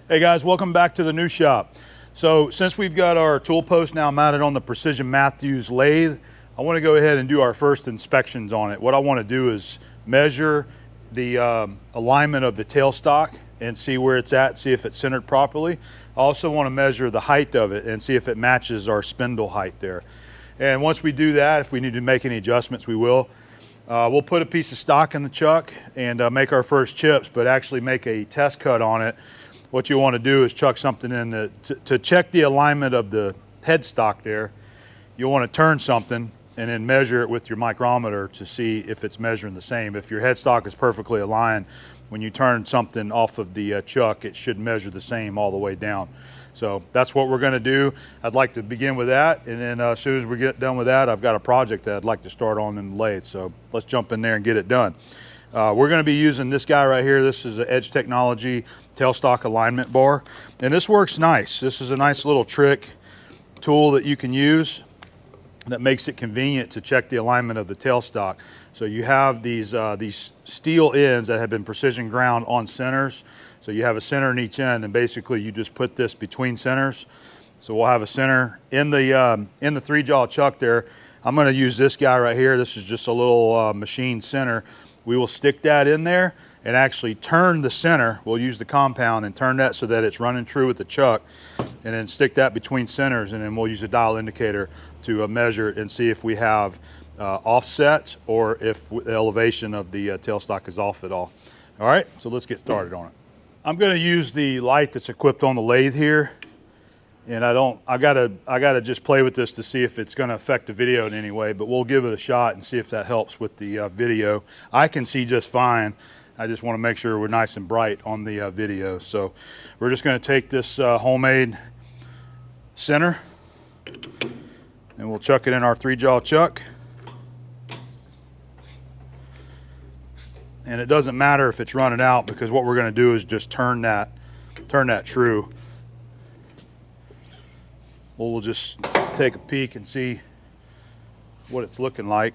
Hey guys, welcome back to the new shop. So since we've got our tool post now mounted on the Precision Matthews lathe, I want to go ahead and do our first inspections on it. What I want to do is measure the alignment of the tailstock and see where it's at, see if it's centered properly. I also want to measure the height of it and see if it matches our spindle height there. And once we do that, if we need to make any adjustments, we will. We'll put a piece of stock in the chuck and make our first chips, but actually make a test cut on it. What you want to do is chuck something in to check the alignment of the headstock there. You'll want to turn something and then measure it with your micrometer to see if it's measuring the same. If your headstock is perfectly aligned, when you turn something off of the chuck, it should measure the same all the way down. So that's what we're going to do. I'd like to begin with that, and then as soon as we get done with that, I've got a project that I'd like to start on in the lathe. So let's jump in there and get it done. We're going to be using this guy right here. This is an Edge Technology Tailstock alignment bar, and this works nice. This is a nice little trick tool that you can use that makes it convenient to check the alignment of the tailstock. So you have these steel ends that have been precision ground on centers. So you have a center in each end, and basically you just put this between centers. So we'll have a center in the 3-jaw chuck there. I'm going to use this guy right here. This is just a little machine center. We will stick that in there and actually turn the center. We'll use the compound and turn that so that it's running true with the chuck, and then stick that between centers, and then we'll use a dial indicator to measure it and see if we have offset or if the elevation of the tailstock is off at all. All right, so let's get started on it. I'm going to use the light that's equipped on the lathe here, and I gotta just play with this to see if it's going to affect the video in any way, but we'll give it a shot and see if that helps with the video. I can see just fine. I just want to make sure we're nice and bright on the video. So we're just going to take this homemade center and we'll chuck it in our 3-jaw chuck. And it doesn't matter if it's running out, because what we're going to do is just turn that true. We'll just take a peek and see what it's looking like.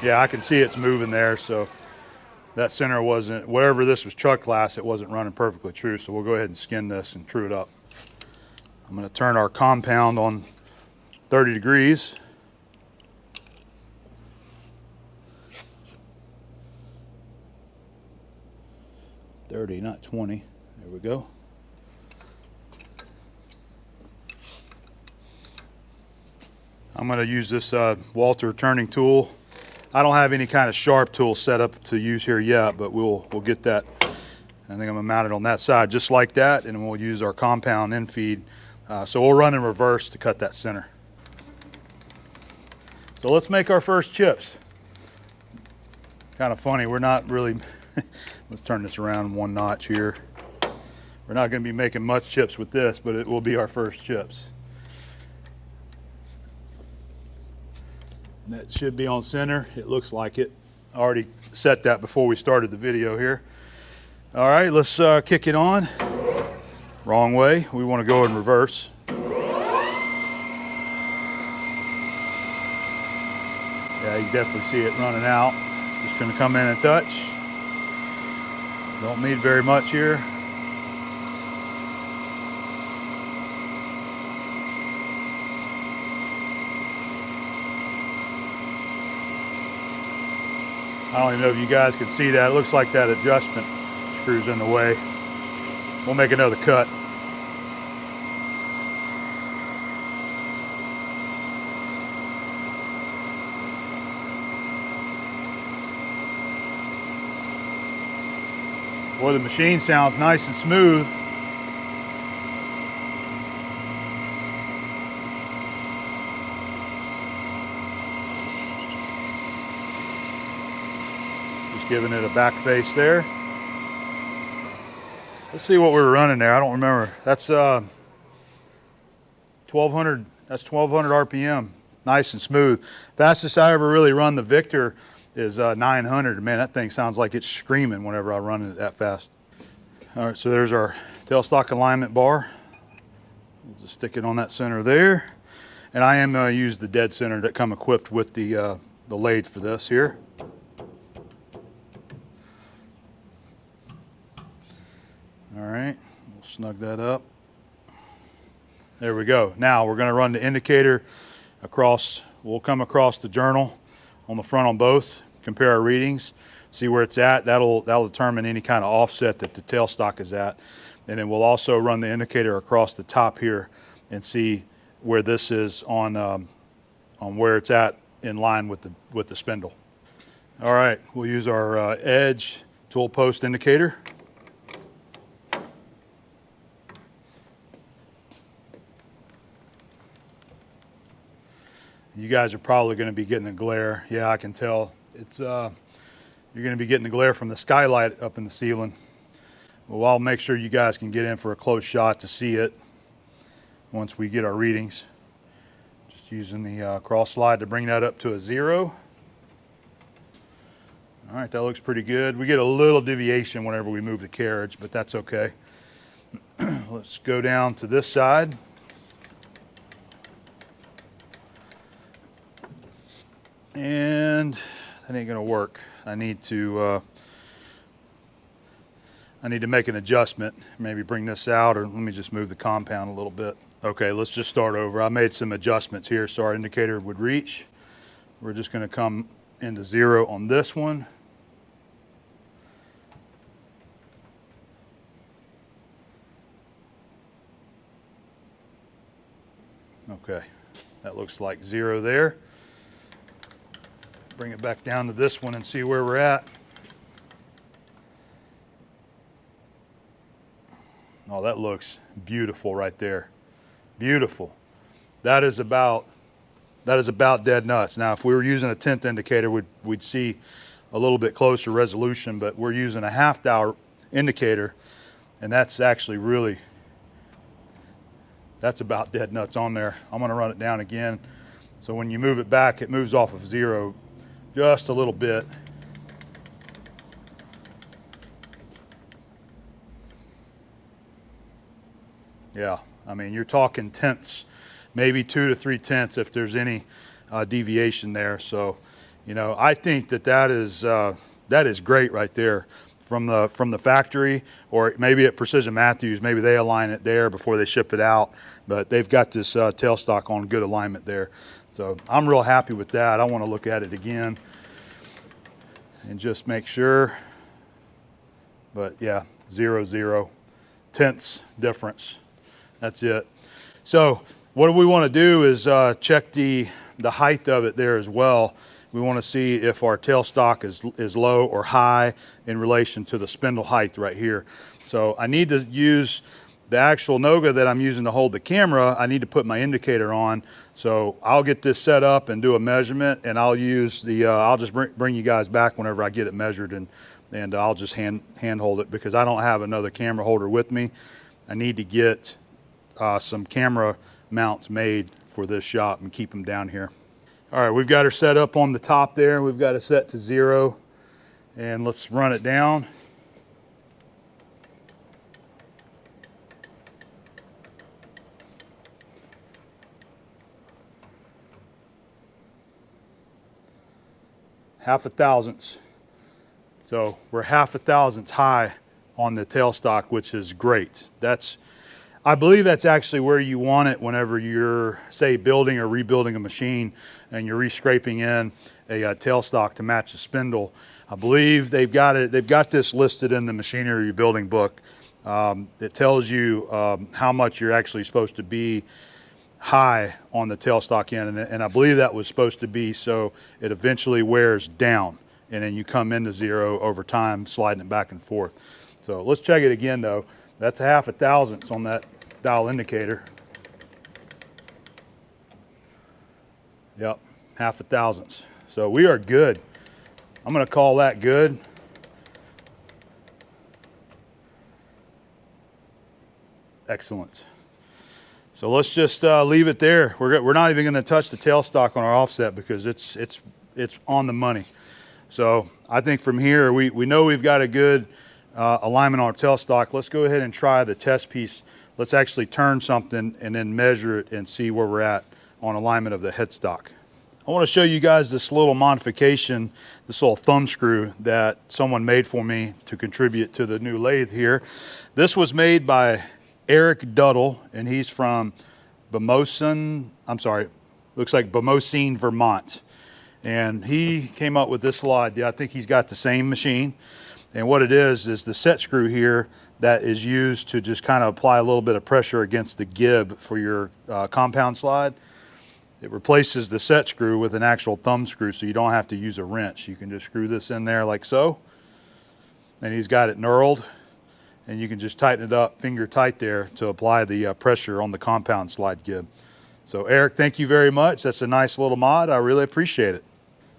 Yeah, I can see it's moving there, so that center wasn't, whatever this was chuck class, it wasn't running perfectly true. So we'll go ahead and skin this and true it up. I'm going to turn our compound on 30 degrees. Not 20. There we go. I'm going to use this Walter turning tool. I don't have any kind of sharp tool set up to use here yet, but we'll get that. I think I'm going to mount it on that side just like that, and we'll use our compound in feed. So we'll run in reverse to cut that center. So let's make our first chips. Kind of funny, we're not really let's turn this around 1 notch here. We're not going to be making much chips with this, but it will be our first chips. And that should be on center. It looks like it. I already set that before we started the video here. All right, let's kick it on. Wrong way. We want to go in reverse. Yeah, you definitely see it running out. Just going to come in and touch. Don't need very much here. I don't even know if you guys can see that. It looks like that adjustment screws in the way. We'll make another cut. Boy, the machine sounds nice and smooth. Just giving it a back face there. Let's see what we were running there. I don't remember. That's 1200. That's 1200 RPM. Nice and smooth. Fastest I ever really run the Victor is 900. Man, that thing sounds like it's screaming whenever I run it that fast. All right, so there's our tailstock alignment bar. We'll just stick it on that center there. And I am going to use the dead center that come equipped with the lathe for this here. All right, we'll snug that up. There we go. Now we're going to run the indicator across. We'll come across the journal on the front on both, compare our readings, see where it's at. That'll determine any kind of offset that the tailstock is at. And then we'll also run the indicator across the top here and see where this is on where it's at in line with the spindle. All right, we'll use our edge tool post indicator. You guys are probably going to be getting a glare. Yeah, I can tell. It's you're going to be getting a glare from the skylight up in the ceiling. Well, I'll make sure you guys can get in for a close shot to see it once we get our readings. Just using the cross slide to bring that up to a 0. All right, that looks pretty good. We get a little deviation whenever we move the carriage, but that's okay. Let's go down to this side. And that ain't gonna work. I need to make an adjustment. Maybe bring this out, or let me just move the compound a little bit. Okay, let's just start over. I made some adjustments here so our indicator would reach. We're just gonna come into 0 on this one. Okay, that looks like 0 there. Bring it back down to this one and see where we're at. Oh, that looks beautiful right there. Beautiful. That is about dead nuts. Now, if we were using a 10th indicator, we'd see a little bit closer resolution, but we're using a half dial indicator, and that's actually really, that's about dead nuts on there. I'm gonna run it down again. So when you move it back, it moves off of 0 just a little bit. Yeah, I mean, you're talking tenths, maybe 2 to 3 tenths if there's any deviation there. So, you know, I think that is great right there from the factory, or maybe at Precision Matthews, maybe they align it there before they ship it out. But they've got this tailstock on good alignment there. So I'm real happy with that. I want to look at it again and just make sure. But yeah, 0, 0 tenths difference. That's it. So what we want to do is check the height of it there as well. We want to see if our tailstock is low or high in relation to the spindle height right here. So I need to use the actual Noga that I'm using to hold the camera. I need to put my indicator on. So I'll get this set up and do a measurement, and I'll use the, I'll just bring you guys back whenever I get it measured, and I'll just hand hold it because I don't have another camera holder with me. I need to get some camera mounts made for this shop and keep them down here. All right, we've got her set up on the top there. We've got it set to 0, and let's run it down. Half a thousandths. So we're half a thousandths high on the tailstock, which is great. I believe that's actually where you want it whenever you're, say, building or rebuilding a machine and you're re-scraping in a tailstock to match the spindle. I believe they've got this listed in the machinery rebuilding book. It tells you how much you're actually supposed to be high on the tailstock end, and I believe that was supposed to be so it eventually wears down, and then you come into 0 over time, sliding it back and forth. So let's check it again though. That's a half a thousandths on that dial indicator. Yep, half a thousandths. So we are good. I'm gonna call that good. Excellent. So let's just leave it there. We're not even gonna touch the tailstock on our offset because it's on the money. So I think from here, we know we've got a good alignment on our tailstock. Let's go ahead and try the test piece. Let's actually turn something and then measure it and see where we're at on alignment of the headstock. I want to show you guys this little modification, this little thumb screw that someone made for me to contribute to the new lathe here. This was made by Eric Duddle, and he's from Bemosine, looks like Bemosine, Vermont. And he came up with this little idea. I think he's got the same machine. And what it is the set screw here that is used to just kind of apply a little bit of pressure against the gib for your compound slide. It replaces the set screw with an actual thumb screw, so you don't have to use a wrench. You can just screw this in there like so. And he's got it knurled, and you can just tighten it up finger tight there to apply the pressure on the compound slide gib. So Eric, thank you very much. That's a nice little mod. I really appreciate it.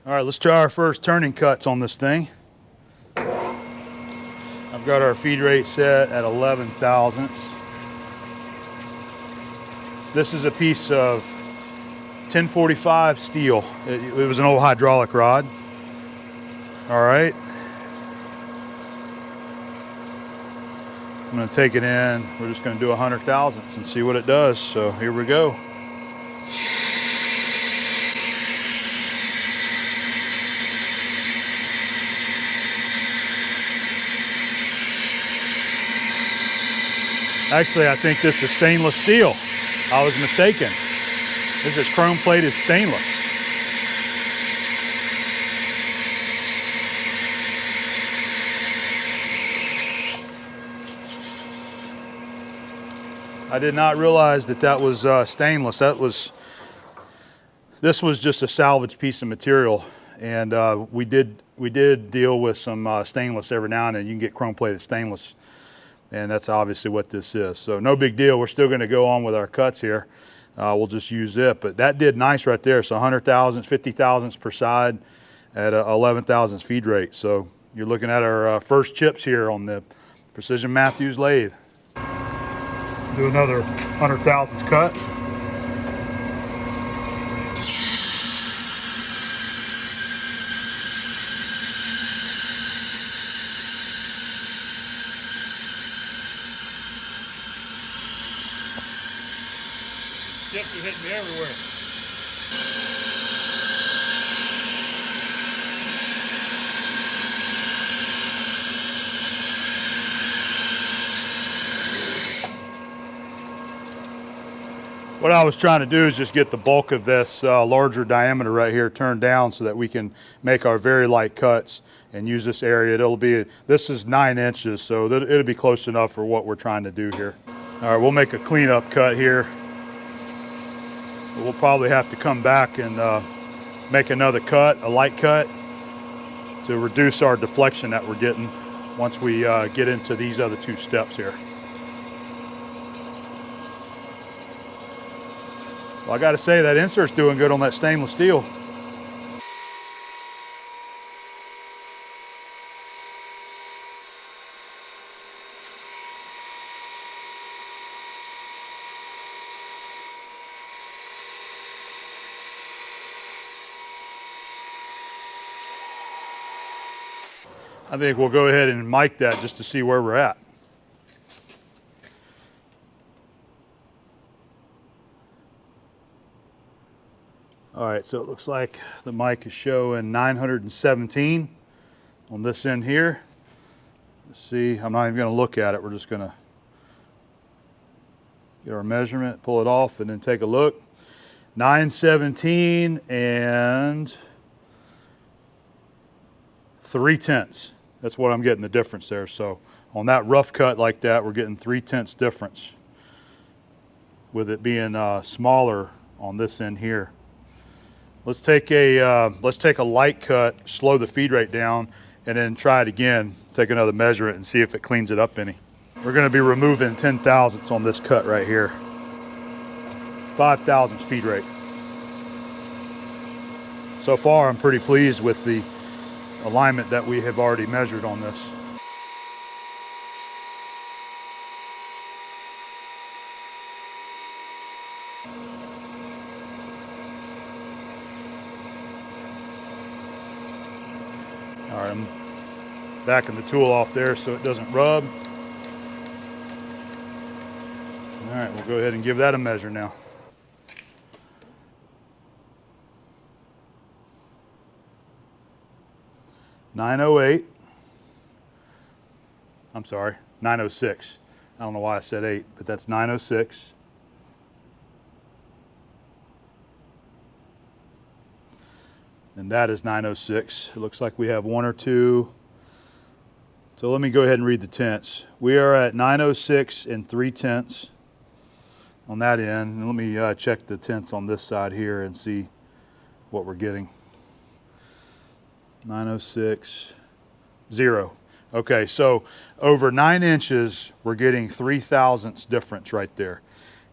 All right, let's try our first turning cuts on this thing. I've got our feed rate set at 11 thousandths. This is a piece of 1045 steel. It was an old hydraulic rod. All right. I'm going to take it in. We're just going to do 100 thousandths and see what it does. So here we go. Actually, I think this is stainless steel. I was mistaken. This is chrome plated stainless. I did not realize that that was stainless. This was just a salvage piece of material, and we did deal with some stainless every now and then. You can get chrome plated stainless, and that's obviously what this is. So no big deal. We're still going to go on with our cuts here. We'll just use it, but that did nice right there. So 100 thousandths, 50 thousandths per side at 11 thousandths feed rate. So you're looking at our first chips here on the Precision Matthews lathe. Do another 100 thousandths cut. Chips are hitting me everywhere. What I was trying to do is just get the bulk of this larger diameter right here turned down so that we can make our very light cuts and use this area. This is 9 inches, so it'll be close enough for what we're trying to do here. All right, we'll make a cleanup cut here. We'll probably have to come back and make another cut, a light cut, to reduce our deflection that we're getting once we get into these other 2 steps here. Well, I got to say that insert's doing good on that stainless steel. I think we'll go ahead and mic that just to see where we're at. All right, so it looks like the mic is showing 917 on this end here. Let's see, I'm not even going to look at it. We're just going to get our measurement, pull it off, and then take a look. 917 and 3/10. That's what I'm getting the difference there. So on that rough cut like that, we're getting 3/10 difference with it being smaller on this end here. Let's take a light cut, slow the feed rate down, and then try it again. Take another measurement and see if it cleans it up any. We're going to be removing 10 thousandths on this cut right here. 5 thousandths feed rate. So far, I'm pretty pleased with the alignment that we have already measured on this. All right, I'm backing the tool off there so it doesn't rub. All right, we'll go ahead and give that a measure now. 908. I'm sorry, 906. I don't know why I said 8, but that's 906. And that is 906. It looks like we have 1 or 2. So let me go ahead and read the tenths. We are at 906 and 3/10 on that end. And let me check the tenths on this side here and see what we're getting. 906, 0. Okay, so over 9 inches, we're getting 0.03 difference right there.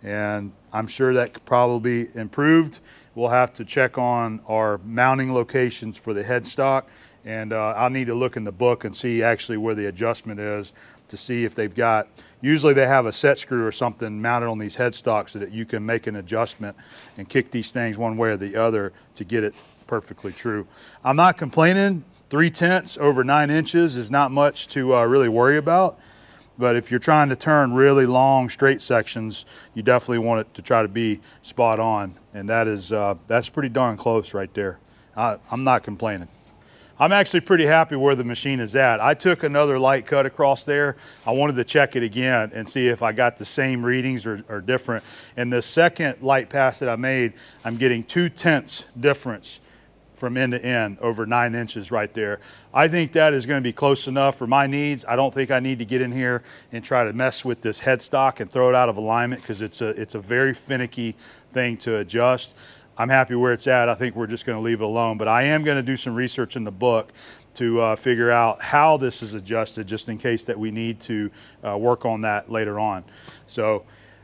And I'm sure that could probably be improved. We'll have to check on our mounting locations for the headstock, and I'll need to look in the book and see actually where the adjustment is to see if they've got, usually they have a set screw or something mounted on these headstocks so that you can make an adjustment and kick these things one way or the other to get it perfectly true. I'm not complaining. 3/10 over 9 inches is not much to really worry about. But if you're trying to turn really long straight sections, you definitely want it to try to be spot on. And that is, that's pretty darn close right there. I'm not complaining. I'm actually pretty happy where the machine is at. I took another light cut across there. I wanted to check it again and see if I got the same readings or different. And the second light pass that I made, I'm getting 2/10 difference from end to end over 9 inches right there. I think that is going to be close enough for my needs. I don't think I need to get in here and try to mess with this headstock and throw it out of alignment because it's a very finicky thing to adjust. I'm happy where it's at. I think we're just going to leave it alone, but I am going to do some research in the book to figure out how this is adjusted just in case that we need to work on that later on. So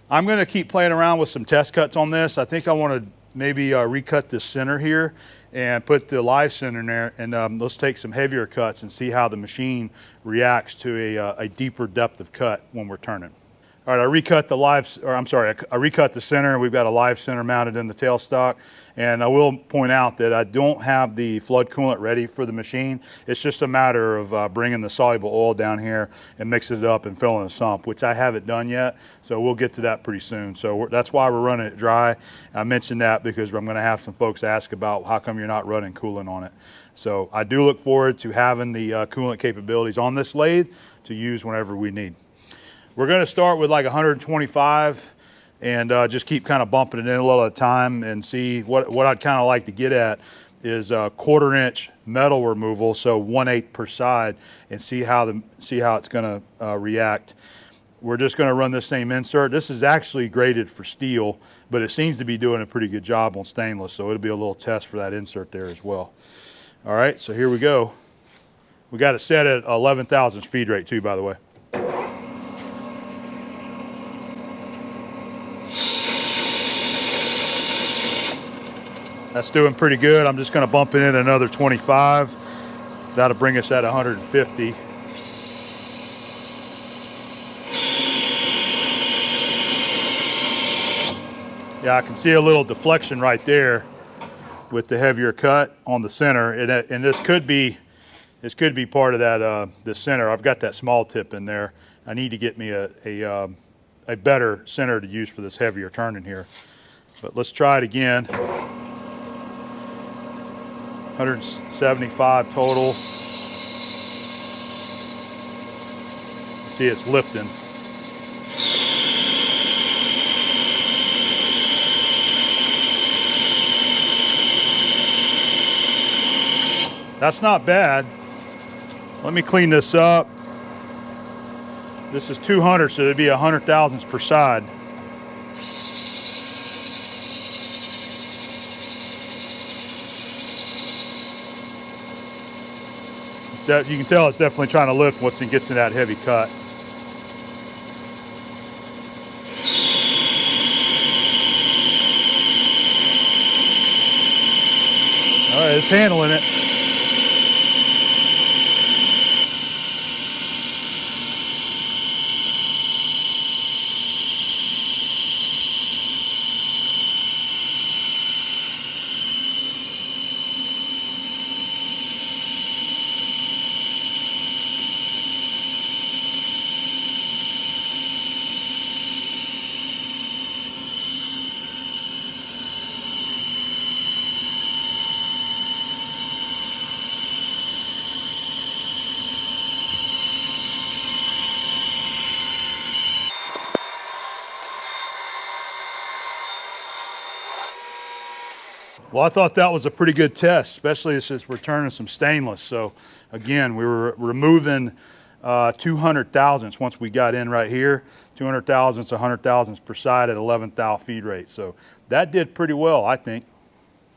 I'm going to keep playing around with some test cuts on this. I think I want to maybe recut this center here and put the live center in there, and let's take some heavier cuts and see how the machine reacts to a deeper depth of cut when we're turning. All right, I recut the center. We've got a live center mounted in the tailstock, and I will point out that I don't have the flood coolant ready for the machine. It's just a matter of bringing the soluble oil down here and mixing it up and filling a sump, which I haven't done yet, so we'll get to that pretty soon. So that's why we're running it dry. I mentioned that because I'm gonna have some folks ask about how come you're not running coolant on it. So I do look forward to having the coolant capabilities on this lathe to use whenever we need. We're going to start with like 125 and just keep kind of bumping it in a little at a time and see what I'd kind of like to get at is a 1/4 inch metal removal, so 1/8 per side, and see how it's going to react. We're just going to run this same insert. This is actually graded for steel, but it seems to be doing a pretty good job on stainless, so it'll be a little test for that insert there as well. All right, so here we go. We got it set at 11,000 feed rate too, by the way. That's doing pretty good. I'm just going to bump it in another 25. That'll bring us at 150. Yeah, I can see a little deflection right there with the heavier cut on the center, and this could be part of that the center. I've got that small tip in there. I need to get me a better center to use for this heavier turning here. But let's try it again. 175 total. See, it's lifting. That's not bad. Let me clean this up. This is 200, so it'd be 100 thousandths per side. You can tell it's definitely trying to lift once it gets in that heavy cut. All right, it's handling it. Well, I thought that was a pretty good test, especially since we're turning some stainless. So again, we were removing 200 thousandths once we got in right here, 200 thousandths, 100 thousandths per side at 11 thou feed rate. So that did pretty well, I think.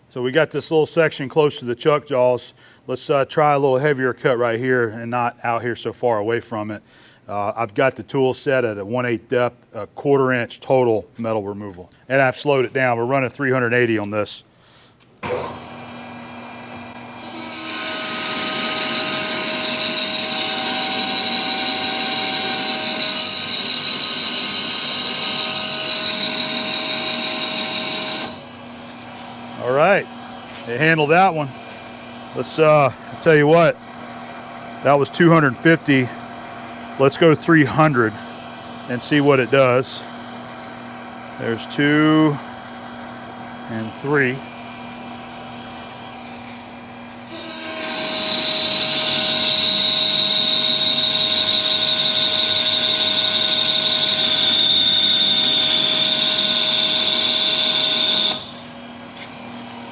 So we got this little section close to the chuck jaws. Let's try a little heavier cut right here and not out here so far away from it. I've got the tool set at a 1/8 depth, a 1/4 inch total metal removal. And I've slowed it down. We're running 380 on this. All right, they handled that one. Let's, I'll tell you what, that was 250. Let's go 300 and see what it does. There's 2 and 3.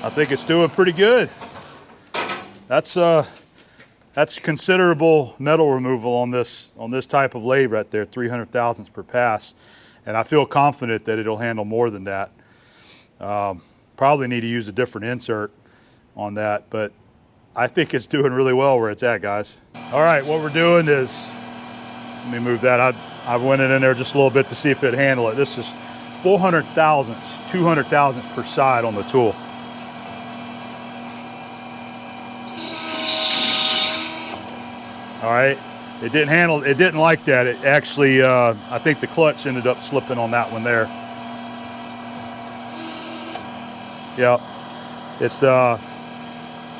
I think it's doing pretty good. That's considerable metal removal on this type of lathe right there, 300 thousandths per pass. And I feel confident that it'll handle more than that. Probably need to use a different insert on that, but I think it's doing really well where it's at, guys. All right, what we're doing is, let me move that. I went in there just a little bit to see if it'd handle it. This is 400 thousandths, 200 thousandths per side on the tool. All right, it didn't like that. It actually, I think the clutch ended up slipping on that one there. Yep,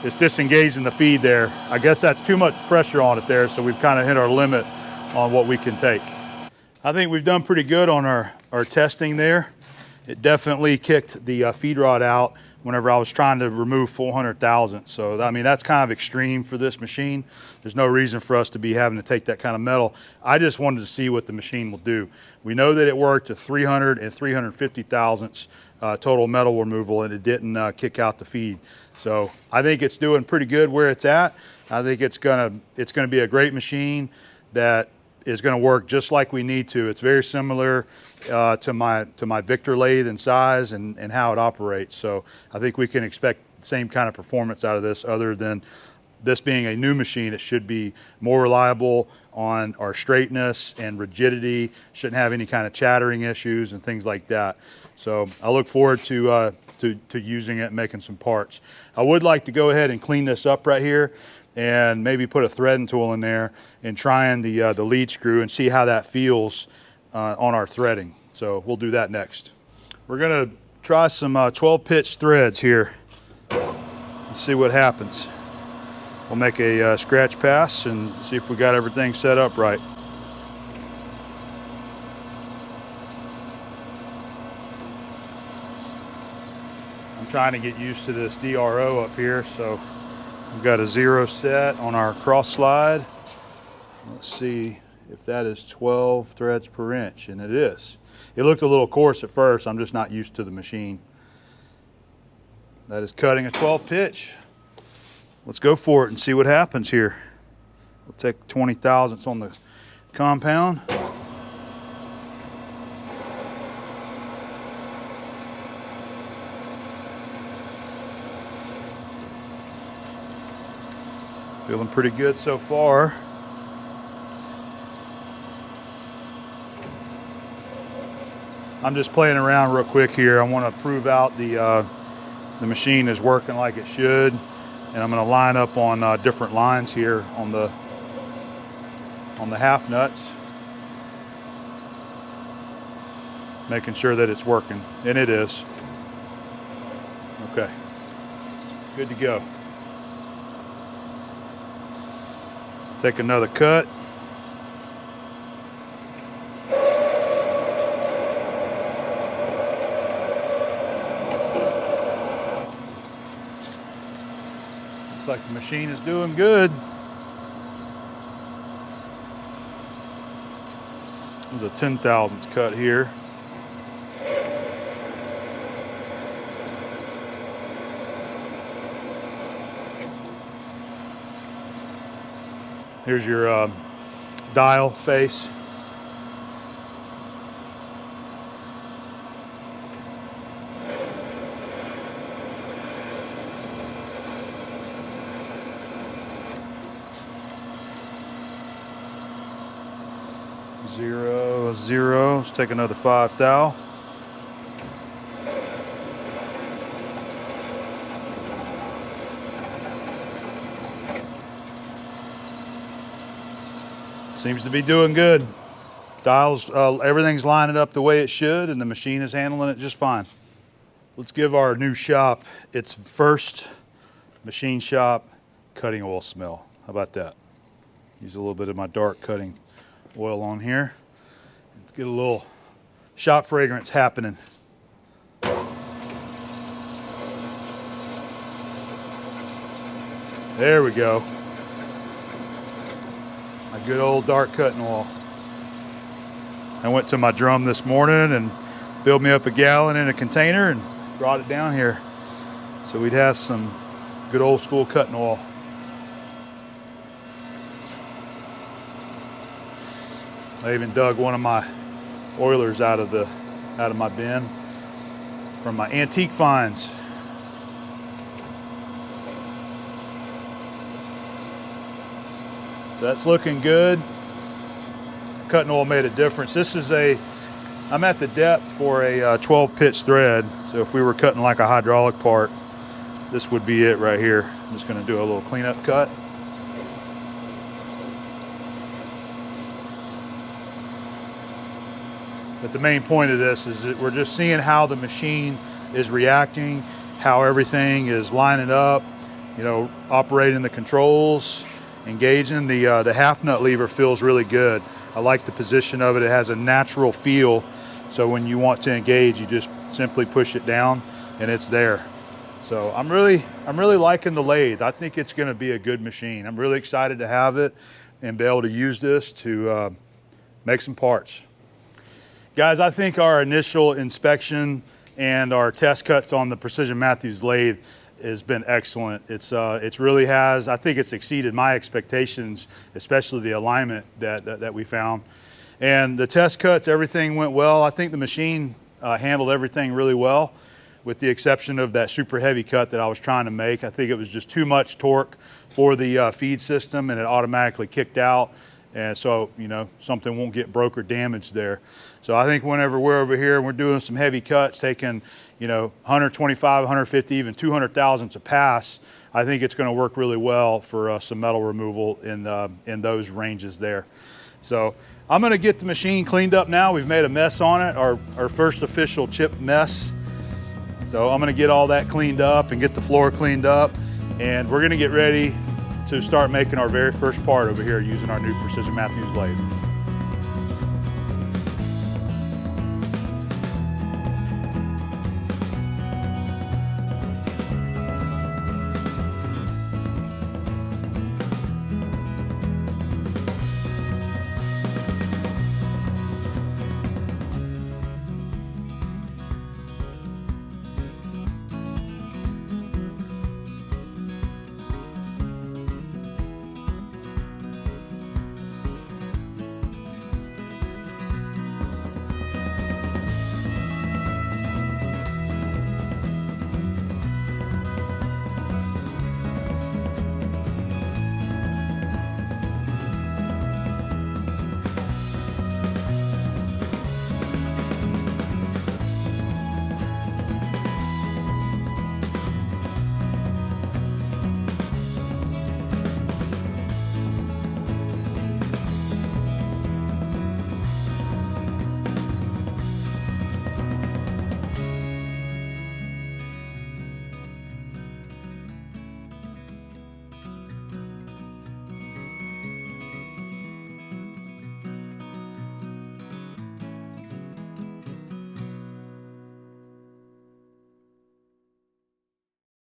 it's disengaging the feed there. I guess that's too much pressure on it there, so we've kind of hit our limit on what we can take. I think we've done pretty good on our testing there. It definitely kicked the feed rod out whenever I was trying to remove 400 thousandths. So, I mean, that's kind of extreme for this machine. There's no reason for us to be having to take that kind of metal. I just wanted to see what the machine will do. We know that it worked at 300 and 350 thousandths total metal removal, and it didn't kick out the feed. So I think it's doing pretty good where it's at. I think it's gonna be a great machine that is going to work just like we need to. It's very similar to my Victor lathe in size and how it operates. So I think we can expect the same kind of performance out of this, other than this being a new machine. It should be more reliable on our straightness and rigidity. Shouldn't have any kind of chattering issues and things like that. So I look forward to using it and making some parts. I would like to go ahead and clean this up right here and maybe put a threading tool in there and trying the lead screw and see how that feels on our threading. So we'll do that next. We're gonna try some 12 pitch threads here and see what happens. We'll make a scratch pass and see if we got everything set up right. I'm trying to get used to this DRO up here, so we've got a 0 set on our cross slide. Let's see if that is 12 threads per inch, and it is. It looked a little coarse at first. I'm just not used to the machine. That is cutting a 12 pitch. Let's go for it and see what happens here. We'll take 20 thousandths on the compound. Feeling pretty good so far. I'm just playing around real quick here. I want to prove out the machine is working like it should, and I'm going to line up on different lines here on the half nuts, making sure that it's working, and it is. Okay, good to go. Take another cut. Looks like the machine is doing good. There's a 10 thousandths cut here. Here's your dial face. Zero, zero. Let's take another 5 thou. Seems to be doing good. Dials, everything's lining up the way it should, and the machine is handling it just fine. Let's give our new shop its first machine shop cutting oil smell. How about that? Use a little bit of my dark cutting oil on here. Let's get a little shop fragrance happening. There we go. My good old dark cutting oil. I went to my drum this morning and filled me up a gallon in a container and brought it down here. So we'd have some good old school cutting oil. I even dug one of my oilers out of my bin from my antique finds. That's looking good. Cutting oil made a difference. I'm at the depth for a 12 pitch thread. So if we were cutting like a hydraulic part, this would be it right here. I'm just gonna do a little cleanup cut. But the main point of this is that we're just seeing how the machine is reacting, how everything is lining up, you know, operating the controls, engaging. The half nut lever feels really good. I like the position of it. It has a natural feel. So when you want to engage, you just simply push it down and it's there. So I'm really liking the lathe. I think it's gonna be a good machine. I'm really excited to have it and be able to use this to make some parts. Guys, I think our initial inspection and our test cuts on the Precision Matthews lathe has been excellent. It's really has, I think it's exceeded my expectations, especially the alignment that we found. And the test cuts, everything went well. I think the machine handled everything really well, with the exception of that super heavy cut that I was trying to make. I think it was just too much torque for the feed system, and it automatically kicked out. And so, you know, something won't get broke or damaged there. So I think whenever we're over here and we're doing some heavy cuts, taking, you know, 125, 150, even 200 thousandths a pass, I think it's gonna work really well for some metal removal in those ranges there. So I'm gonna get the machine cleaned up now. We've made a mess on it, our first official chip mess. So I'm gonna get all that cleaned up and get the floor cleaned up, and we're gonna get ready to start making our very first part over here using our new Precision Matthews lathe.